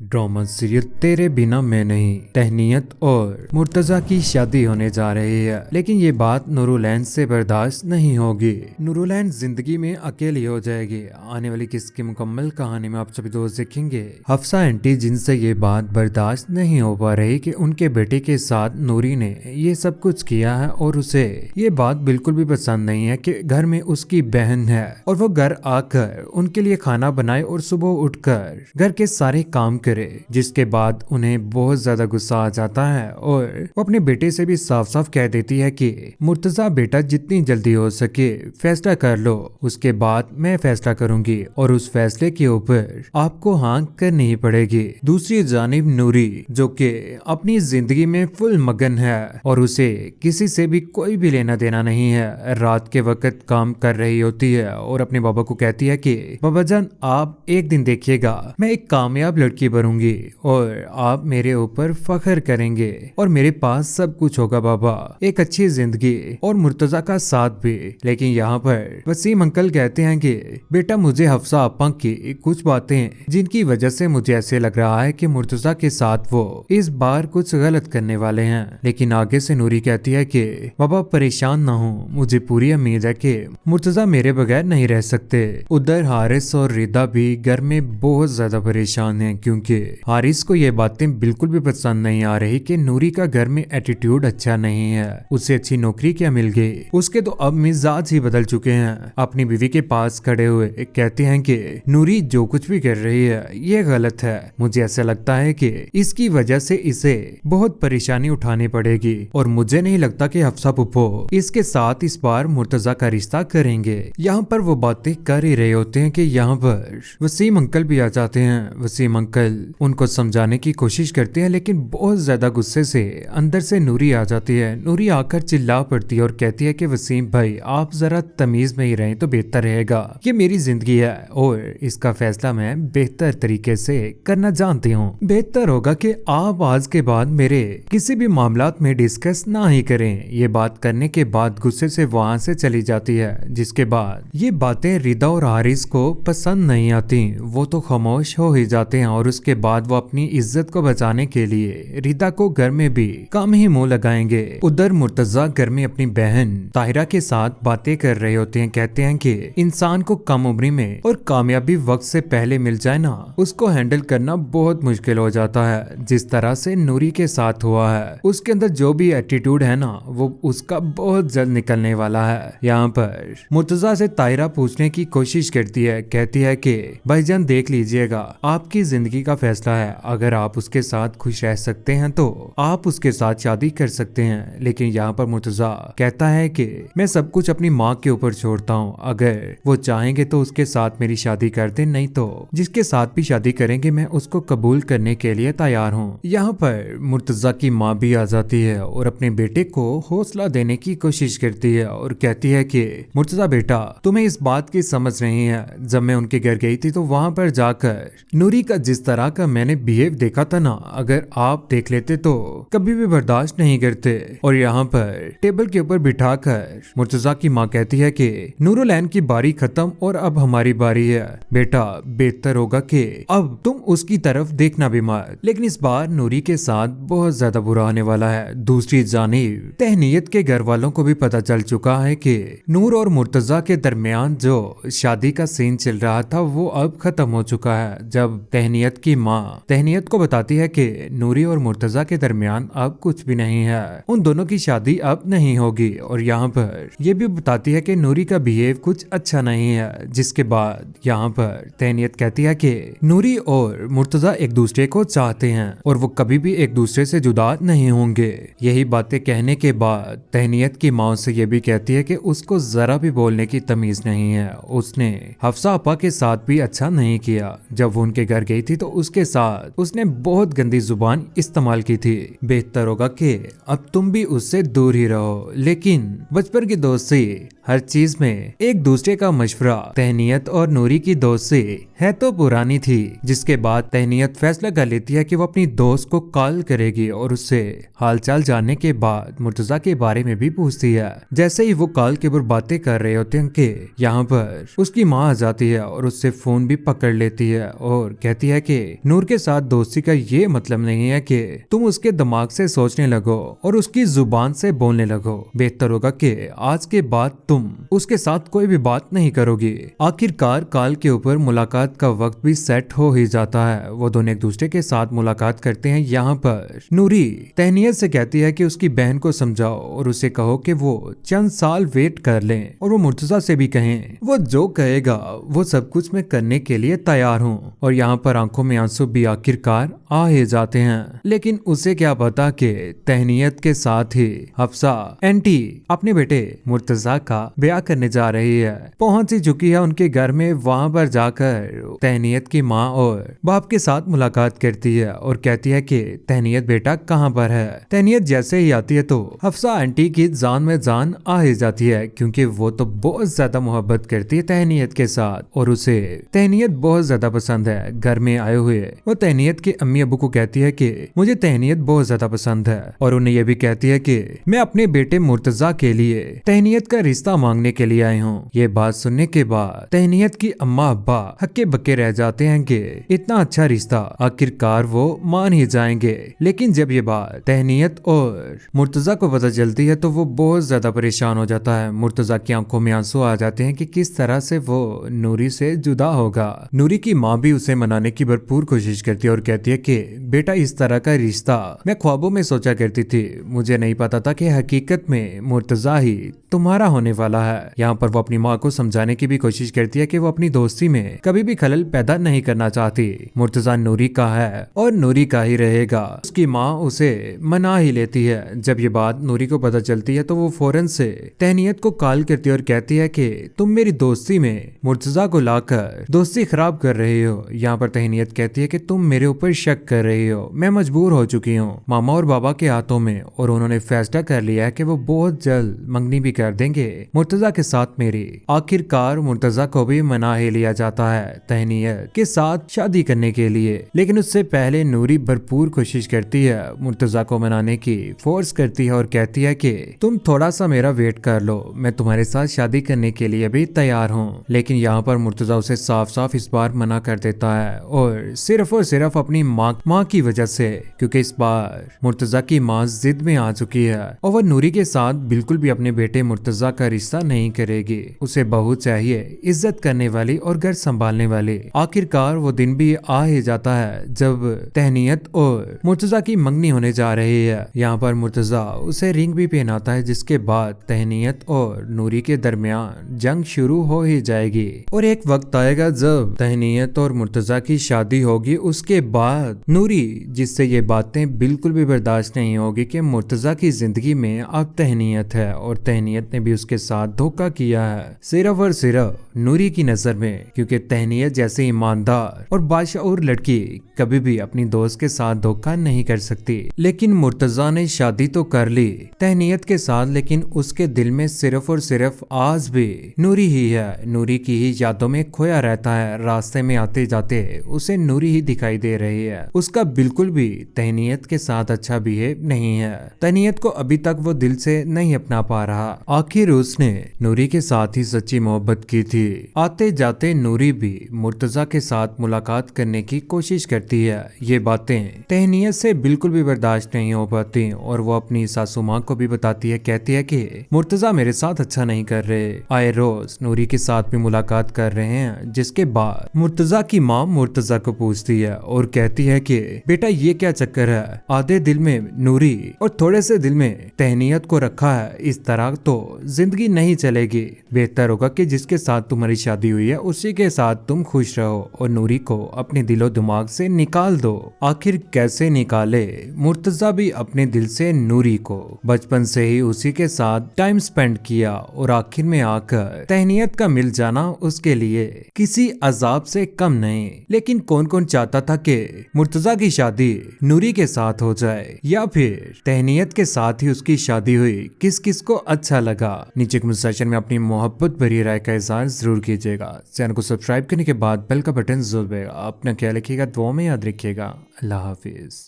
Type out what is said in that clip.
Drama serial तेरे बिना मैं नहीं, तहनीत और मुर्तजा की शादी होने जा रही है, लेकिन ये बात नूरुलैन से बर्दाश्त नहीं होगी। नूरुलैन जिंदगी में अकेली हो जाएगी। आने वाली किस की मुकम्मल कहानी में आप सभी दोस्त देखेंगे। हफ्सा आंटी जिनसे ये बात बर्दाश्त नहीं हो पा रही कि उनके बेटे के साथ नूरी ने ये सब कुछ किया है और उसे ये बात बिल्कुल भी पसंद नहीं है कि घर में उसकी बहन है और वो घर आकर उनके लिए खाना बनाए और सुबह उठकर घर के सारे काम करे, जिसके बाद उन्हें बहुत ज्यादा गुस्सा आ जाता है और वो अपने बेटे से भी साफ साफ कह देती है कि मुर्तजा बेटा जितनी जल्दी हो सके फैसला कर लो, उसके बाद मैं फैसला करूंगी और उस फैसले के ऊपर आपको हाँ करनी ही पड़ेगी। दूसरी जानिब नूरी जो कि अपनी जिंदगी में फुल मगन है और उसे किसी से भी कोई भी लेना देना नहीं है, रात के वक्त काम कर रही होती है और अपने बाबा को कहती है कि बाबा जान आप एक दिन देखिएगा मैं एक कामयाब लड़की बनूंगी और आप मेरे ऊपर फख्र करेंगे और मेरे पास सब कुछ होगा बाबा, एक अच्छी जिंदगी और मुर्तजा का साथ भी। लेकिन यहाँ पर वसीम अंकल कहते हैं कि बेटा मुझे हफ्सा आपा की कुछ बातें जिनकी वजह से मुझे ऐसे लग रहा है कि मुर्तजा के साथ वो इस बार कुछ गलत करने वाले हैं। लेकिन आगे से नूरी कहती है कि बाबा परेशान ना हो, मुझे पूरी उम्मीद है कि मुर्तजा मेरे बगैर नहीं रह सकते। उधर हारिस और रिदा भी घर में बहुत ज्यादा परेशान हैं क्योंकि हारिस को ये बातें बिल्कुल भी पसंद नहीं आ रही कि नूरी का घर में एटीट्यूड अच्छा नहीं है, उसे अच्छी नौकरी क्या मिल गई, उसके तो अब मिजाज ही बदल चुके हैं। अपनी बीवी के पास खड़े हुए कहते हैं कि नूरी जो कुछ भी कर रही है ये गलत है, मुझे ऐसा लगता है कि इसकी वजह से इसे बहुत परेशानी उठानी पड़ेगी और मुझे नहीं लगता कि हफ्सा पुप्पो इसके साथ इस बार मुर्तजा का रिश्ता करेंगे। यहाँ पर वो बातें कर ही रहे होते हैं कि यहाँ पर वसीम अंकल भी आ जाते हैं। वसीम अंकल उनको समझाने की कोशिश करते हैं लेकिन बहुत ज्यादा गुस्से से अंदर से नूरी आ जाती है। नूरी आकर चिल्ला पड़ती है और कहती है कि वसीम भाई आप जरा तमीज में ही रहें तो बेहतर रहेगा, ये मेरी जिंदगी है और इसका फैसला मैं बेहतर तरीके से करना जानती हूँ। बेहतर होगा कि आप आज के बाद मेरे किसी भी मामलात में डिस्कस ना ही करें। ये बात करने के बाद गुस्से से वहां से चली जाती है, जिसके बाद ये बातें रिदा और हारिस को पसंद नहीं आती। वो तो खामोश हो ही जाते हैं और उसके बाद वो अपनी इज्जत को बचाने के लिए रिदा को घर में भी कम ही मुंह लगाएंगे। उधर मुर्तजा घर में अपनी बहन ताहिरा के साथ बातें कर रहे होते हैं। कहते हैं कि इंसान को कम उम्र में और कामयाबी वक्त से पहले मिल जाए ना, उसको हैंडल करना बहुत मुश्किल हो जाता है। जिस तरह से नूरी के साथ हुआ है, उसके अंदर जो भी एटीट्यूड है ना वो उसका बहुत जल्द निकलने वाला है। यहाँ पर मुर्तजा से ताहिरा पूछने की कोशिश करती है, कहती है कि भाईजान देख लीजिएगा आपकी जिंदगी का फैसला है, अगर आप उसके साथ खुश रह सकते हैं तो आप उसके साथ शादी कर सकते हैं। लेकिन यहाँ पर मुर्तजा कहता है कि मैं सब कुछ अपनी माँ के ऊपर छोड़ता हूँ, अगर वो चाहेंगे तो उसके साथ मेरी शादी कर दे, नहीं तो जिसके साथ भी शादी करेंगे मैं उसको कबूल करने के लिए तैयार हूँ। यहाँ पर मुर्तजा की माँ भी आ जाती है और अपने बेटे को हौसला देने की कोशिश करती है और कहती है कि मुर्तजा बेटा तुम्हें इस बात की समझ नहीं है, जब मैं उनके घर गई थी तो वहां पर जाकर नूरी का जिस तरह का मैंने बिहेव देखा था ना, अगर आप देख लेते तो कभी भी बर्दाश्त नहीं करते। और यहाँ पर टेबल के ऊपर बिठाकर मुर्तजा की माँ कहती है कि नूरुलैन की बारी खत्म और अब हमारी बारी है, बेटा बेहतर होगा कि अब तुम उसकी तरफ देखना भी मत। लेकिन इस बार नूरी के साथ बहुत ज्यादा बुरा होने वाला है। दूसरी जानिब तहनीत के घर वालों को भी पता चल चुका है कि नूर और मुर्तजा के दरमियान जो शादी का सीन चल रहा था वो अब खत्म हो चुका है। जब तहनीत की माँ तहनीत को बताती है कि नूरी और मुर्तजा के दरमियान अब कुछ भी नहीं है, उन दोनों की शादी अब नहीं होगी, और यहाँ पर ये भी बताती है कि नूरी का बिहेव कुछ अच्छा नहीं है। जिसके बाद यहाँ पर तहनीत कहती है कि नूरी और मुर्तजा एक दूसरे को चाहते हैं और वो कभी भी एक दूसरे से जुदा नहीं होंगे। यही बातें कहने के बाद तहनीत की माँ से ये भी कहती है कि उसको जरा भी बोलने की तमीज नहीं है। उसने हफ्सा आपा के साथ भी अच्छा नहीं किया, जब वो उनके घर गई थी तो उसके साथ उसने बहुत गंदी जुबान इस्तेमाल की थी। बेहतर होगा कि अब तुम भी उससे दूर ही रहो। लेकिन बचपन की दोस्ती हर चीज में एक दूसरे का मशवरा, तहनीत और नूरी की दोस्ती है तो पुरानी थी, जिसके बाद तहनीत फैसला कर लेती है कि वो अपनी दोस्त को कॉल करेगी और उससे हालचाल जानने के बाद मुर्तजा के बारे में भी पूछती है। जैसे ही वो कॉल के ऊपर बातें कर रहे होते हैं कि यहाँ पर उसकी माँ आ जाती है और उससे फोन भी पकड़ लेती है और कहती है कि नूर के साथ दोस्ती का ये मतलब नहीं है कि तुम उसके दिमाग से सोचने लगो और उसकी जुबान से बोलने लगो। बेहतर होगा कि आज के बाद तुम उसके साथ कोई भी बात नहीं करोगी। आखिरकार कॉल के ऊपर मुलाकात का वक्त भी सेट हो ही जाता है। वो दोनों एक दूसरे के साथ मुलाकात करते हैं। यहाँ पर नूरी तहनीत से कहती है कि उसकी बहन को समझाओ और उसे कहो कि वो चंद साल वेट कर लें और वो मुर्तजा से भी कहें वो जो कहेगा वो सब कुछ मैं करने के लिए तैयार हूँ। और यहाँ पर आंखों में आंसू भी आखिरकार आ ही जाते हैं। लेकिन उसे क्या पता कि तहनीत के साथ ही हफ्सा एंटी अपने बेटे मुर्तजा का ब्याह करने जा रही है। पहुंच ही चुकी है उनके घर में। वहां पर जाकर तहनीत की माँ और बाप के साथ मुलाकात करती है और कहती है कि तहनीत बेटा कहाँ पर है। तहनीत जैसे ही आती है तो हफ्सा आंटी की जान में जान आ ही जाती है, क्योंकि वो तो बहुत ज्यादा मोहब्बत करती है तहनीत के साथ और उसे तहनीत बहुत ज्यादा पसंद है। घर में आए हुए वो तहनीत के अम्मी अबू को कहती है कि मुझे तहनीत बहुत ज्यादा पसंद है और उन्हें यह भी कहती है कि मैं अपने बेटे मुर्तजा के लिए तहनीत का रिश्ता मांगने के लिए आई हूँ। ये बात सुनने के बाद तहनीत की अम्मा अब्बा हक्के बक्के रह जाते हैं कि इतना अच्छा रिश्ता आखिरकार वो मान ही जाएंगे। लेकिन जब ये बात तहनीत और मुर्तजा को पता चलती है तो वो बहुत ज्यादा परेशान हो जाता है। मुर्तजा की आंखों में आंसू आ जाते हैं कि किस तरह से वो नूरी से जुदा होगा। नूरी की माँ भी उसे मनाने की भरपूर कोशिश करती है और कहती है कि बेटा इस तरह का रिश्ता मैं ख्वाबों में सोचा करती थी, मुझे नहीं पता था कि हकीकत में मुर्तजा ही तुम्हारा होने वाला है। यहाँ पर वो अपनी माँ को समझाने की भी कोशिश करती है कि वो अपनी दोस्ती में कभी भी खलल पैदा नहीं करना चाहती। मुर्तजा नूरी का है और नूरी का ही रहेगा। उसकी माँ उसे मना ही लेती है। जब ये बात नूरी को पता चलती है तो वो फौरन से तहनीत को कॉल करती है और कहती है कि तुम मेरी दोस्ती में मुर्तजा को लाकर दोस्ती खराब कर रही हो। यहाँ पर तहनीत कहती है कि तुम मेरे ऊपर शक कर रही हो, मैं मजबूर हो चुकी हूँ मामा और बाबा के हाथों में और उन्होंने फैसला कर लिया है कि वो बहुत जल्द मंगनी भी कर देंगे मुर्तजा के साथ मेरी। आखिरकार मुर्तजा को भी मना ही लिया जाता है तहनीत के साथ शादी करने के लिए। लेकिन उससे पहले नूरी भरपूर कोशिश करती है मुर्तजा को मनाने की, फोर्स करती है और कहती है कि तुम थोड़ा सा मेरा वेट कर लो, मैं तुम्हारे साथ शादी करने के लिए भी तैयार हूँ। लेकिन यहाँ पर मुर्तजा उसे साफ साफ इस बार मना कर देता है और सिर्फ अपनी माँ की वजह से, क्योंकि इस बार मुर्तजा की माँ जिद में आ चुकी है और वह नूरी के साथ बिल्कुल भी अपने बेटे मुर्तजा का रिश्ता नहीं करेगी। उसे बहू चाहिए, इज्जत करने वाली और घर संभालने वाली। आखिरकार वो दिन भी आ ही जाता है जब तहनीत और मुर्तजा की मंगनी होने जा रही है। यहाँ पर मुर्तजा उसे रिंग भी पहनाता है, जिसके बाद तहनीत और नूरी के दरमियान जंग शुरू हो ही जाएगी। और एक वक्त आएगा जब तहनीत और मुर्तजा की शादी होगी। उसके बाद नूरी जिससे ये बातें बिल्कुल भी बर्दाश्त नहीं होगी कि मुर्तजा की जिंदगी में अब तहनीत है और तहनीत ने भी उसके साथ धोखा किया है, सिर्फ और सिर्फ नूरी की नजर में, क्योंकि तहनीत जैसे ईमानदार और बाशऊर लड़की कभी भी अपनी दोस्त के साथ धोखा नहीं कर सकती। लेकिन मुर्तजा ने शादी तो कर ली तहनीत के साथ, लेकिन उसके दिल में सिर्फ और सिर्फ आज भी नूरी ही है। नूरी की ही यादों में खोया रहता है। रास्ते में आते जाते उसे नूरी ही दिखाई दे रही है। उसका बिल्कुल भी तहनीत के साथ अच्छा बिहेव नहीं है। तहनीत को अभी तक वो दिल से नहीं अपना पा रहा। आखिर उसने नूरी के साथ ही सच्ची मोहब्बत की थी। आते जाते नूरी भी मुर्तजा के साथ मुलाकात करने की कोशिश करती है। ये बातें तहनीत से बिल्कुल भी बर्दाश्त नहीं हो पाती और वो अपनी सासू माँ को भी बताती है। कहती है कि मुर्तजा मेरे साथ अच्छा नहीं कर रहे, आए रोज नूरी के साथ भी मुलाकात कर रहे हैं। जिसके बाद मुर्तजा की माँ मुर्तजा को पूछती है और कहती है कि बेटा ये क्या चक्कर है, आधे दिल में नूरी और थोड़े से दिल में तहनीत को रखा है, इस तरह तो जिंदगी नहीं चलेगी। बेहतर होगा कि जिसके साथ तुम्हारी शादी हुई है उसी के साथ तुम खुश रहो और नूरी को अपने दिलो दिमाग से निकाल दो। आखिर कैसे निकाले? मुर्तजा भी अपने दिल से नूरी को बचपन से ही उसी के साथ टाइम स्पेंड किया और आखिर में आकर तहनीत का मिल जाना उसके लिए किसी अजाब से कम नहीं। लेकिन कौन कौन चाहता था कि मुर्तजा की शादी नूरी के साथ हो जाए या फिर तहनीत के साथ ही उसकी शादी हुई? किस किस को अच्छा लगा? नीचे कमेंट सेक्शन में अपनी मोहब्बत भरी राय का इज़हार जरूर कीजिएगा। चैनल को सब्सक्राइब करने के बाद बेल का बटन जरूर दबाएगा। अपना ख्याल रखिएगा, दुआ में याद रखिएगा। अल्लाह हाफिज।